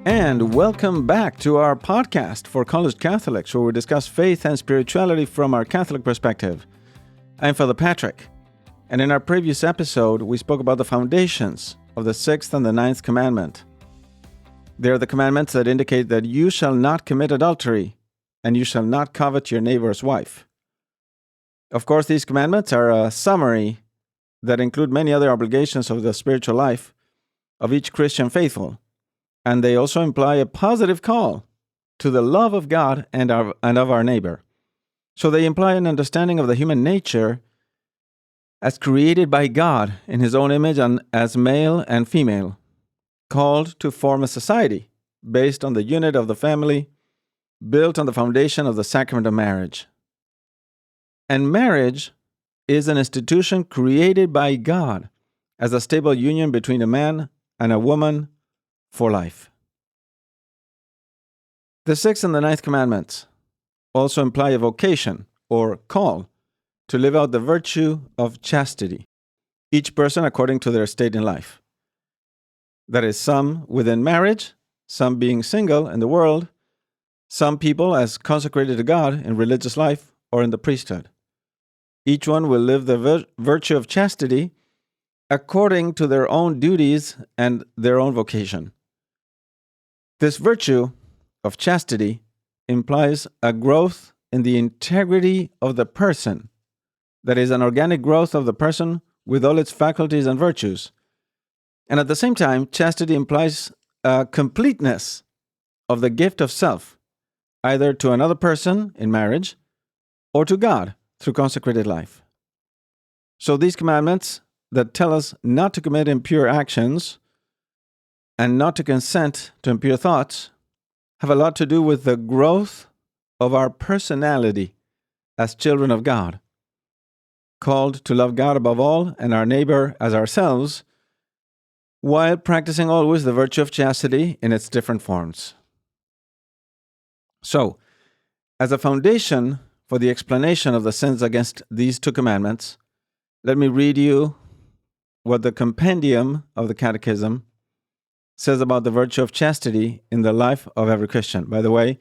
And welcome back to our podcast for college Catholics, where we discuss faith and spirituality from our Catholic perspective. I'm Father Patrick, and in our previous episode, we spoke about the foundations of the 6th and the 9th commandment. They are the commandments that indicate that you shall not commit adultery, and you shall not covet your neighbor's wife. Of course, these commandments are a summary that include many other obligations of the spiritual life of each Christian faithful. And they also imply a positive call to the love of God and of our neighbor. So they imply an understanding of the human nature as created by God in His own image and as male and female, called to form a society based on the unit of the family, built on the foundation of the sacrament of marriage. And marriage is an institution created by God as a stable union between a man and a woman for life. The 6th and the 9th commandments also imply a vocation or call to live out the virtue of chastity, each person according to their state in life. That is, some within marriage, some being single in the world, some people as consecrated to God in religious life or in the priesthood. Each one will live the virtue of chastity according to their own duties and their own vocation. This virtue of chastity implies a growth in the integrity of the person, that is, an organic growth of the person with all its faculties and virtues. And at the same time, chastity implies a completeness of the gift of self, either to another person in marriage or to God through consecrated life. So these commandments that tell us not to commit impure actions and not to consent to impure thoughts have a lot to do with the growth of our personality as children of God, called to love God above all and our neighbor as ourselves, while practicing always the virtue of chastity in its different forms. So, as a foundation for the explanation of the sins against these two commandments, let me read you what the compendium of the Catechism says about the virtue of chastity in the life of every Christian. By the way,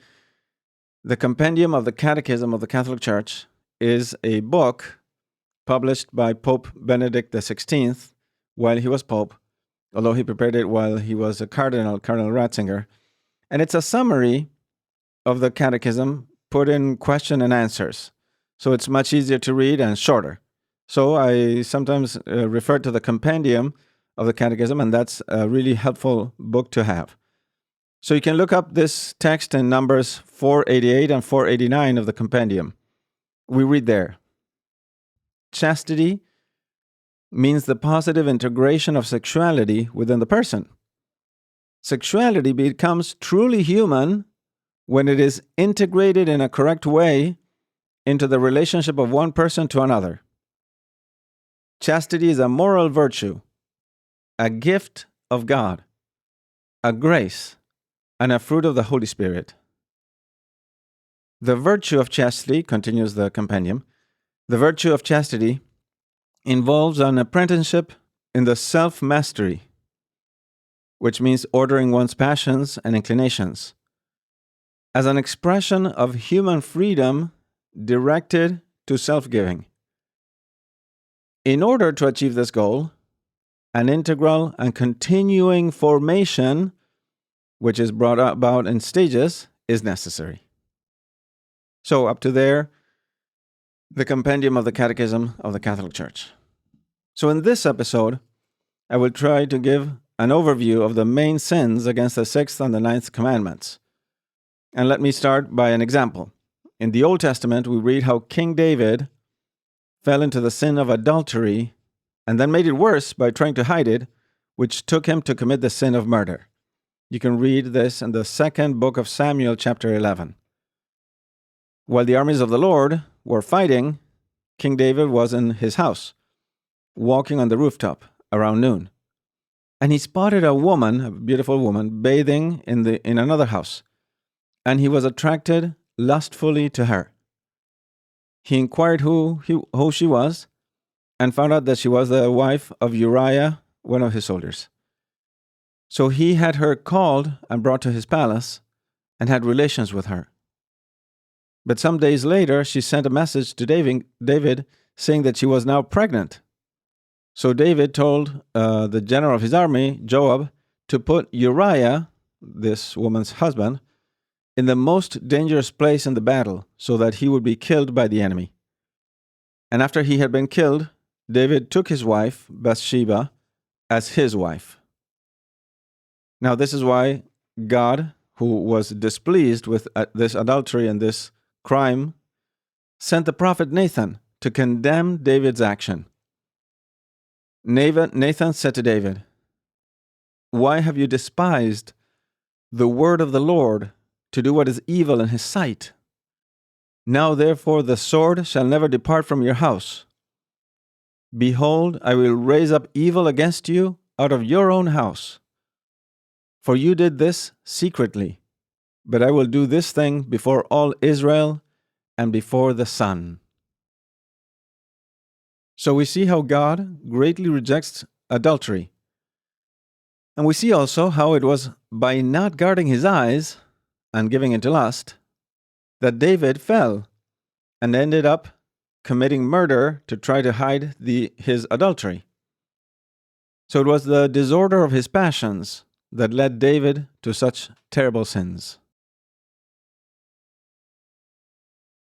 the compendium of the Catechism of the Catholic Church is a book published by Pope Benedict XVI while he was Pope, although he prepared it while he was a Cardinal Ratzinger. And it's a summary of the Catechism put in question and answers. So it's much easier to read and shorter. So I sometimes refer to the compendium of the Catechism, and that's a really helpful book to have. So you can look up this text in Numbers 488 and 489 of the compendium. We read there, chastity means the positive integration of sexuality within the person. Sexuality becomes truly human when it is integrated in a correct way into the relationship of one person to another. Chastity is a moral virtue, a gift of God, a grace, and a fruit of the Holy Spirit. The virtue of chastity, continues the compendium, the virtue of chastity involves an apprenticeship in the self-mastery, which means ordering one's passions and inclinations, as an expression of human freedom directed to self-giving. In order to achieve this goal, an integral and continuing formation, which is brought about in stages, is necessary. So up to there, the compendium of the Catechism of the Catholic Church. So in this episode, I will try to give an overview of the main sins against the 6th and the 9th commandments. And let me start by an example. In the Old Testament, we read how King David fell into the sin of adultery and then made it worse by trying to hide it, which took him to commit the sin of murder. You can read this in the 2nd book of Samuel, chapter 11. While the armies of the Lord were fighting, King David was in his house, walking on the rooftop around noon. And he spotted a woman, a beautiful woman, bathing in another house. And he was attracted lustfully to her. He inquired who she was, and found out that she was the wife of Uriah, one of his soldiers. So he had her called and brought to his palace and had relations with her. But some days later, she sent a message to David saying that she was now pregnant. So David told the general of his army, Joab, to put Uriah, this woman's husband, in the most dangerous place in the battle so that he would be killed by the enemy. And after he had been killed, David took his wife, Bathsheba, as his wife. Now, this is why God, who was displeased with this adultery and this crime, sent the prophet Nathan to condemn David's action. Nathan said to David, "Why have you despised the word of the Lord to do what is evil in his sight? Now therefore the sword shall never depart from your house. Behold, I will raise up evil against you out of your own house. For you did this secretly, but I will do this thing before all Israel and before the sun." So we see how God greatly rejects adultery. And we see also how it was by not guarding his eyes and giving into lust that David fell and ended up committing murder to try to hide his adultery. So it was the disorder of his passions that led David to such terrible sins.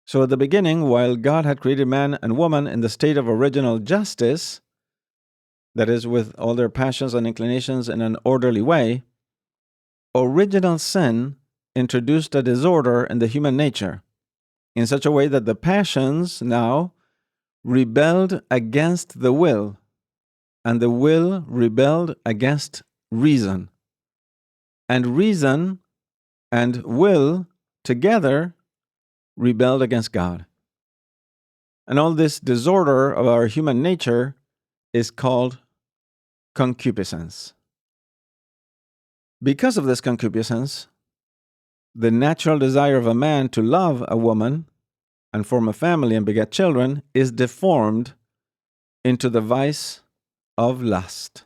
So at the beginning, while God had created man and woman in the state of original justice, that is, with all their passions and inclinations in an orderly way, original sin introduced a disorder in the human nature in such a way that the passions now rebelled against the will, and the will rebelled against reason. And reason and will together rebelled against God. And all this disorder of our human nature is called concupiscence. Because of this concupiscence, the natural desire of a man to love a woman and form a family and beget children is deformed into the vice of lust.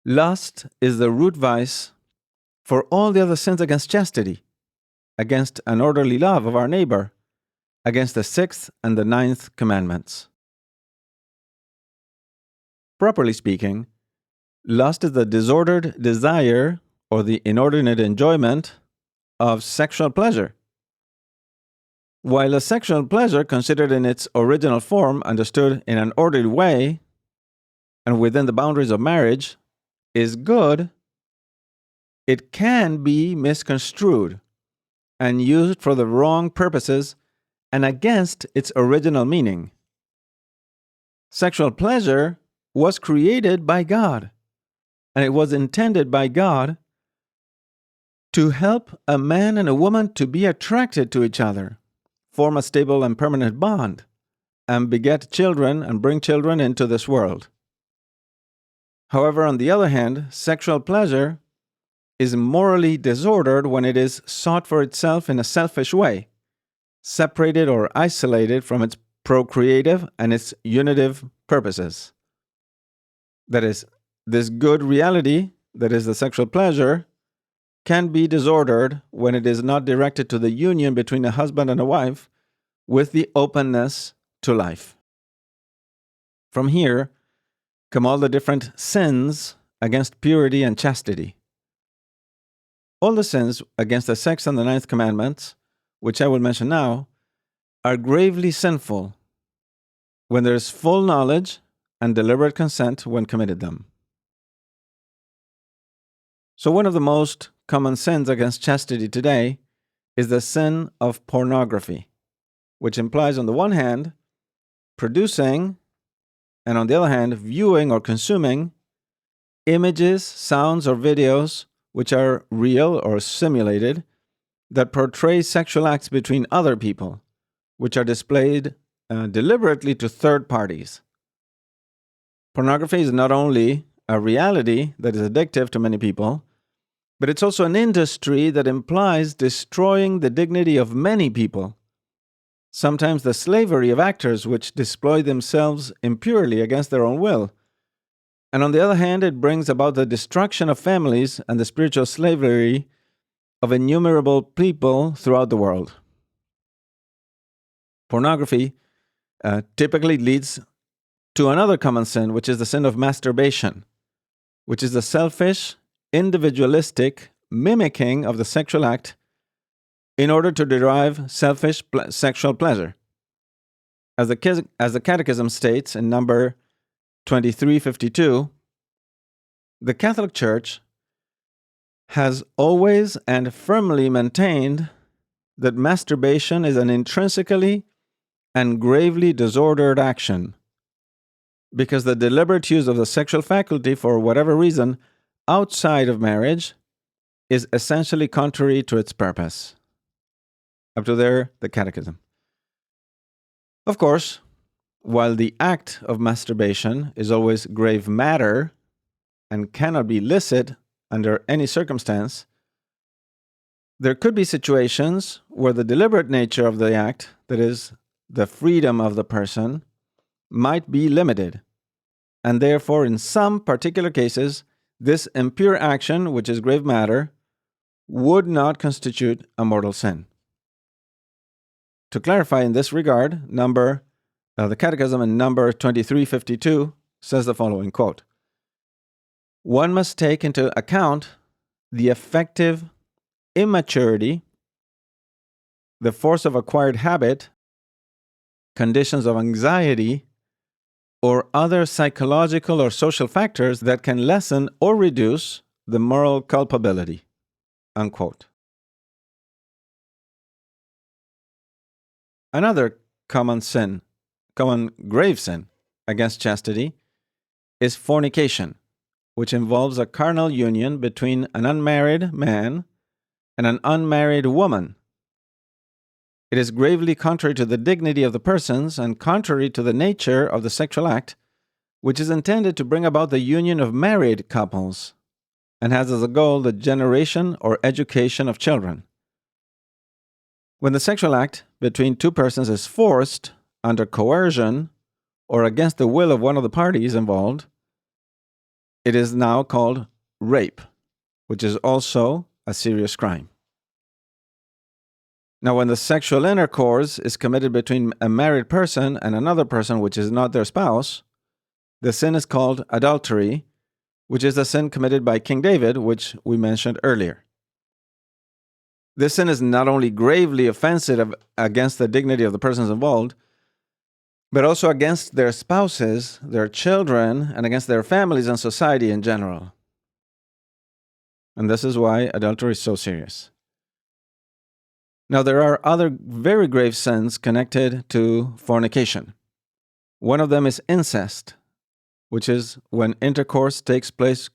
Lust is the root vice for all the other sins against chastity, against an orderly love of our neighbor, against the 6th and the 9th commandments. Properly speaking, lust is the disordered desire or the inordinate enjoyment of sexual pleasure. While a sexual pleasure considered in its original form, understood in an orderly way, and within the boundaries of marriage, is good, it can be misconstrued and used for the wrong purposes and against its original meaning. Sexual pleasure was created by God, and it was intended by God to help a man and a woman to be attracted to each other, form a stable and permanent bond, and beget children and bring children into this world. However, on the other hand, sexual pleasure is morally disordered when it is sought for itself in a selfish way, separated or isolated from its procreative and its unitive purposes. That is, this good reality, that is the sexual pleasure, can be disordered when it is not directed to the union between a husband and a wife with the openness to life. From here come all the different sins against purity and chastity. All the sins against the 6th and the 9th commandments, which I will mention now, are gravely sinful when there is full knowledge and deliberate consent when committed them. So one of the most common sins against chastity today is the sin of pornography, which implies on the one hand producing and on the other hand viewing or consuming images, sounds, or videos which are real or simulated that portray sexual acts between other people, which are displayed deliberately to third parties. Pornography is not only a reality that is addictive to many people, but it's also an industry that implies destroying the dignity of many people. Sometimes the slavery of actors which display themselves impurely against their own will, And on the other hand, it brings about the destruction of families and the spiritual slavery of innumerable people throughout the world. Pornography typically leads to another common sin, which is the sin of masturbation, which is the selfish, individualistic mimicking of the sexual act in order to derive selfish sexual pleasure. As the Catechism states in number 2352, the Catholic Church has always and firmly maintained that masturbation is an intrinsically and gravely disordered action, because the deliberate use of the sexual faculty for whatever reason outside of marriage is essentially contrary to its purpose. Up to there, the Catechism. Of course, while the act of masturbation is always grave matter and cannot be licit under any circumstance, there could be situations where the deliberate nature of the act, that is, the freedom of the person, might be limited, and therefore in some particular cases, this impure action, which is grave matter, would not constitute a mortal sin. To clarify in this regard, the Catechism in number 2352 says the following, quote, "One must take into account the effective immaturity, the force of acquired habit, conditions of anxiety, or other psychological or social factors that can lessen or reduce the moral culpability." Unquote. Another common grave sin against chastity is fornication, which involves a carnal union between an unmarried man and an unmarried woman. It is gravely contrary to the dignity of the persons and contrary to the nature of the sexual act, which is intended to bring about the union of married couples and has as a goal the generation or education of children. When the sexual act between two persons is forced, under coercion, or against the will of one of the parties involved, it is now called rape, which is also a serious crime. Now, when the sexual intercourse is committed between a married person and another person which is not their spouse, the sin is called adultery, which is the sin committed by King David, which we mentioned earlier. This sin is not only gravely offensive against the dignity of the persons involved, but also against their spouses, their children, and against their families and society in general. And this is why adultery is so serious. Now, there are other very grave sins connected to fornication. One of them is incest, which is when intercourse takes place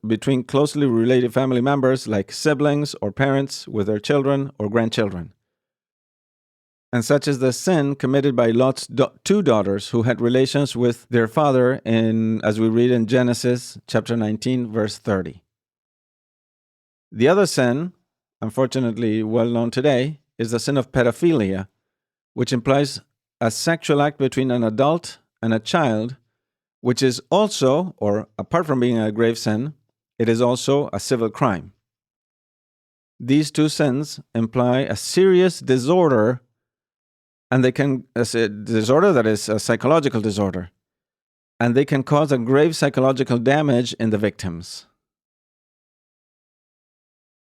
between closely related family members like siblings or parents with their children or grandchildren. And such is the sin committed by Lot's two daughters who had relations with their father as we read in Genesis chapter 19, verse 30. The other sin, unfortunately well known today, is the sin of pedophilia, which implies a sexual act between an adult and a child, which is also, or apart from being a grave sin, it is also a civil crime. These two sins imply a serious disorder, and a disorder that is a psychological disorder, and they can cause a grave psychological damage in the victims.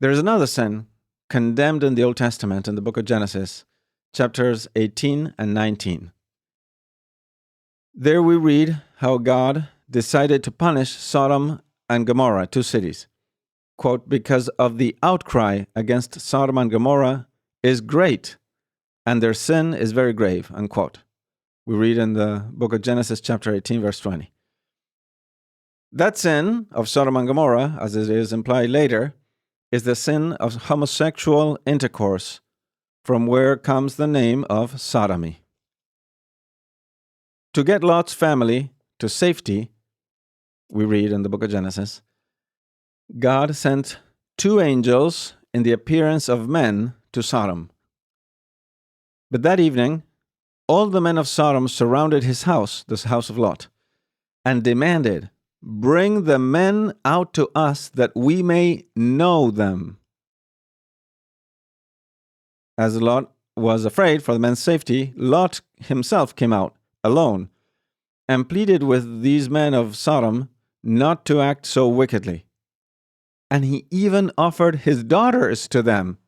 There is another sin condemned in the Old Testament in the book of Genesis, chapters 18 and 19. There we read how God decided to punish Sodom and Gomorrah, two cities. Quote, "Because of the outcry against Sodom and Gomorrah is great, and their sin is very grave," unquote. We read in the book of Genesis, chapter 18, verse 20. That sin of Sodom and Gomorrah, as it is implied later, is the sin of homosexual intercourse, from where comes the name of sodomy. To get Lot's family to safety, we read in the book of Genesis, God sent two angels in the appearance of men to Sodom. But that evening, all the men of Sodom surrounded his house, the house of Lot, and demanded "Bring the men out to us that we may know them." As Lot was afraid for the men's safety, Lot himself came out alone and pleaded with these men of Sodom not to act so wickedly. And he even offered his daughters to them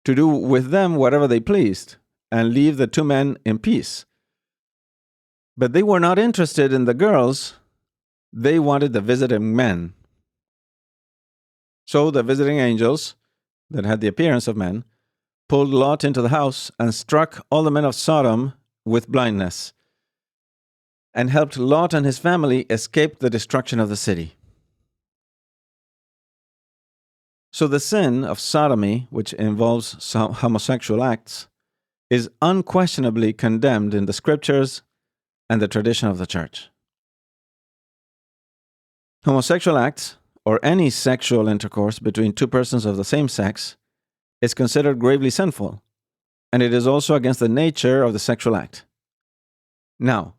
to do with them whatever they pleased and leave the two men in peace. But they were not interested in the girls. They wanted the visiting men. So the visiting angels, that had the appearance of men, pulled Lot into the house and struck all the men of Sodom with blindness, and helped Lot and his family escape the destruction of the city. So the sin of sodomy, which involves some homosexual acts, is unquestionably condemned in the scriptures and the tradition of the church. Homosexual acts, or any sexual intercourse between two persons of the same sex, is considered gravely sinful, and it is also against the nature of the sexual act. Now,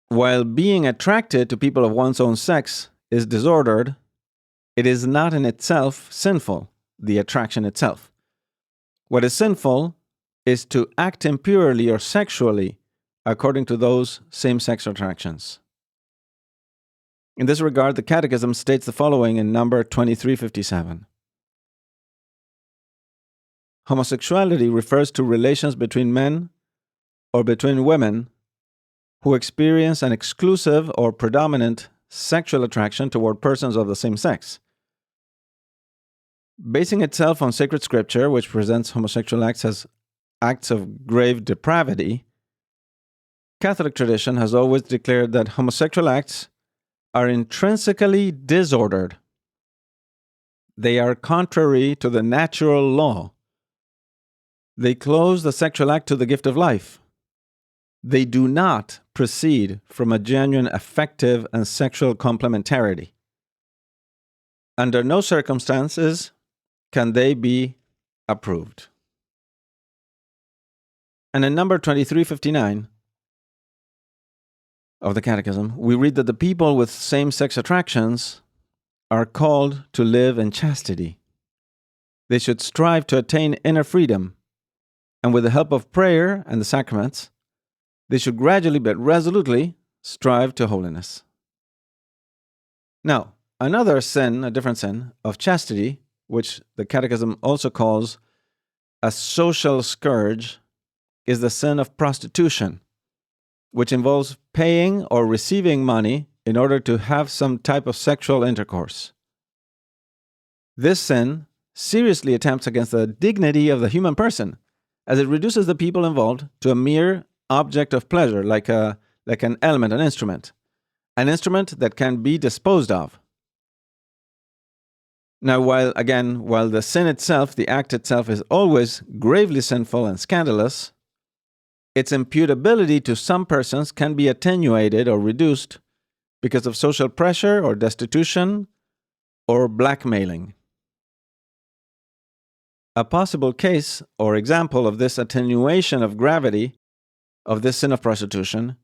while being attracted to people of one's own sex is disordered, it is not in itself sinful, the attraction itself. What is sinful is to act impurely or sexually according to those same-sex attractions. In this regard, the Catechism states the following in number 2357. Homosexuality refers to relations between men or between women who experience an exclusive or predominant sexual attraction toward persons of the same sex. Basing itself on sacred scripture, which presents homosexual acts as acts of grave depravity, Catholic tradition has always declared that homosexual acts are intrinsically disordered. They are contrary to the natural law. They close the sexual act to the gift of life. They do not proceed from a genuine affective and sexual complementarity. Under no circumstances can they be approved. And in number 2359 of the Catechism, we read that the people with same-sex attractions are called to live in chastity. They should strive to attain inner freedom, and with the help of prayer and the sacraments, they should gradually but resolutely strive to holiness. Now, another sin, a different sin, of chastity, which the Catechism also calls a social scourge, is the sin of prostitution, which involves paying or receiving money in order to have some type of sexual intercourse. This sin seriously attempts against the dignity of the human person, as it reduces the people involved to a mere object of pleasure, like an element, an instrument that can be disposed of. Now, while the sin itself, the act itself, is always gravely sinful and scandalous, its imputability to some persons can be attenuated or reduced because of social pressure or destitution or blackmailing. A possible case or example of this attenuation of gravity of this sin of prostitution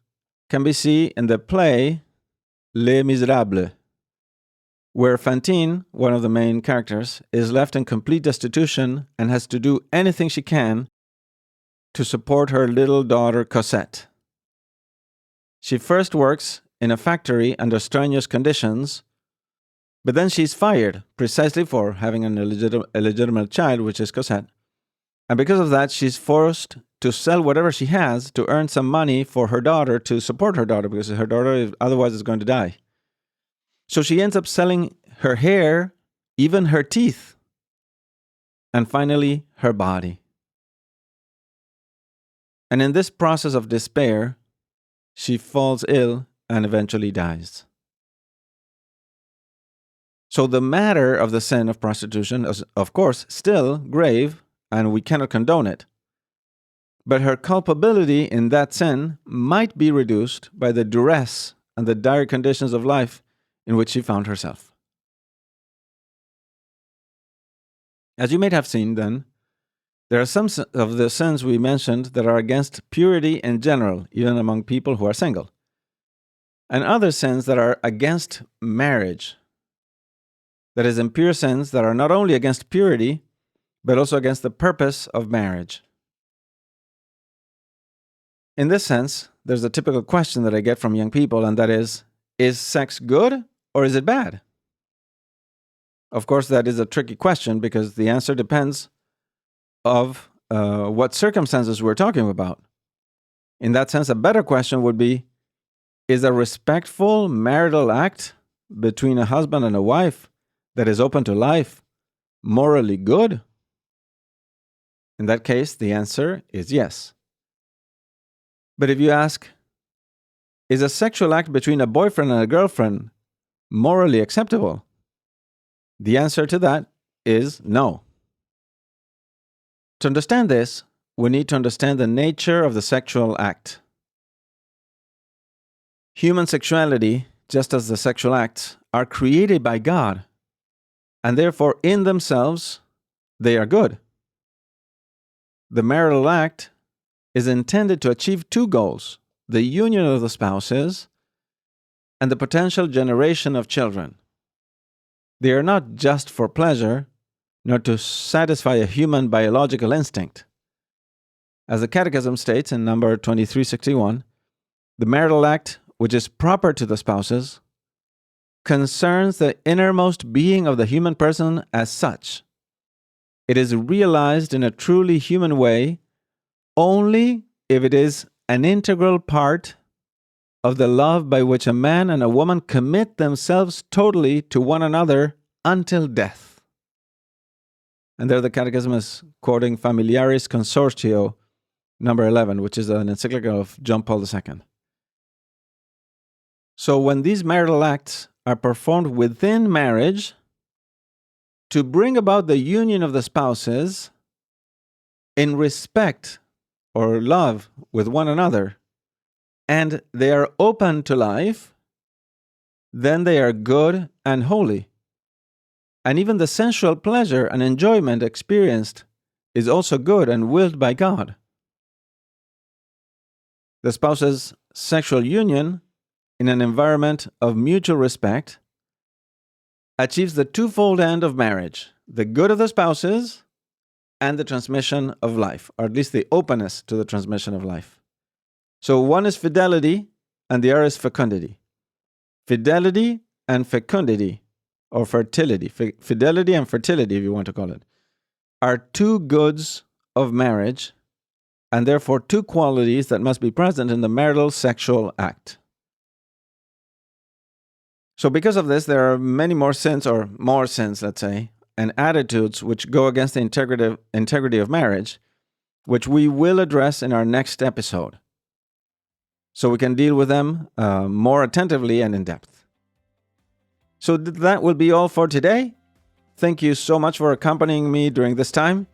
can be seen in the play Les Miserables, where Fantine, one of the main characters, is left in complete destitution and has to do anything she can to support her little daughter Cosette. She first works in a factory under strenuous conditions, but then she's fired precisely for having an illegitimate child, which is Cosette. And because of that, she's forced to sell whatever she has to earn some money for her daughter, to support her daughter, because her daughter otherwise is going to die. So she ends up selling her hair, even her teeth, and finally her body. And in this process of despair, she falls ill and eventually dies. So the matter of the sin of prostitution is, of course, still grave, and we cannot condone it. But her culpability in that sin might be reduced by the duress and the dire conditions of life in which she found herself. As you may have seen, then, there are some of the sins we mentioned that are against purity in general, even among people who are single. and other sins that are against marriage. That is, impure sins that are not only against purity, but also against the purpose of marriage. In this sense, there's a typical question that I get from young people, and that is sex good or is it bad? Of course, that is a tricky question because the answer depends of what circumstances we're talking about. In that sense, a better question would be, is a respectful marital act between a husband and a wife that is open to life morally good? In that case, the answer is yes. But if you ask, is a sexual act between a boyfriend and a girlfriend morally acceptable? The answer to that is no. To understand this, we need to understand the nature of the sexual act. Human sexuality, just as the sexual acts, are created by God, and therefore in themselves, they are good. The marital act is intended to achieve two goals: the union of the spouses and the potential generation of children. They are not just for pleasure, nor to satisfy a human biological instinct. As the Catechism states in number 2361, the marital act, which is proper to the spouses, concerns the innermost being of the human person as such. It is realized in a truly human way only if it is an integral part of the love by which a man and a woman commit themselves totally to one another until death. And there the Catechism is quoting Familiaris Consortio, number 11, which is an encyclical of John Paul II. So when these marital acts are performed within marriage to bring about the union of the spouses in respect or love with one another, and they are open to life, then they are good and holy. And even the sensual pleasure and enjoyment experienced is also good and willed by God. The spouses' sexual union in an environment of mutual respect achieves the twofold end of marriage: the good of the spouses and the transmission of life, or at least the openness to the transmission of life. So one is fidelity and the other is fecundity. Fidelity and fecundity, or fertility, fidelity and fertility, if you want to call it, are two goods of marriage, and therefore two qualities that must be present in the marital sexual act. So because of this, there are many more sins, let's say, and attitudes which go against the integrity of marriage, which we will address in our next episode, so we can deal with them more attentively and in depth. So that will be all for today. Thank you so much for accompanying me during this time.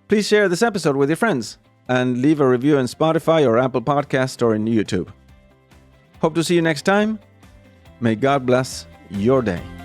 Please share this episode with your friends and leave a review in Spotify or Apple Podcast or in YouTube. Hope to see you next time. May God bless your day.